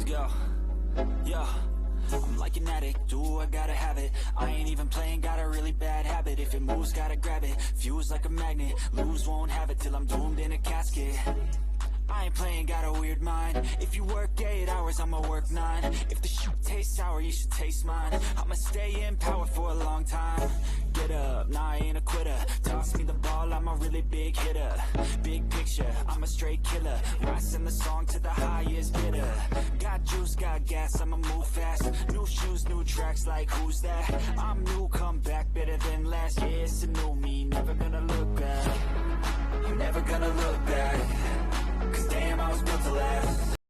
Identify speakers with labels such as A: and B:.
A: Yo, yo, I'm like an addict, do I gotta have it. I ain't even playing, got a really bad habit. If it moves, gotta grab it, fuse like a magnet. Lose, won't have it till I'm doomed in a casket. I ain't playing, got a weird mind. If you work 8 hours, I'ma work 9. If the shoot tastes sour, you should taste mine. I'ma stay in power for a long time. Get up, nah, I ain't a quitter. Toss me the ball, I'm a really big hitter. Big picture, I'm a straight killer. Rising the song to the highest bidder. Got juice, got gas, I'ma move fast. New shoes, new tracks, like who's that? I'm new, come back, better than last. Yeah, it's a new me, never gonna look back. I'm never gonna look back.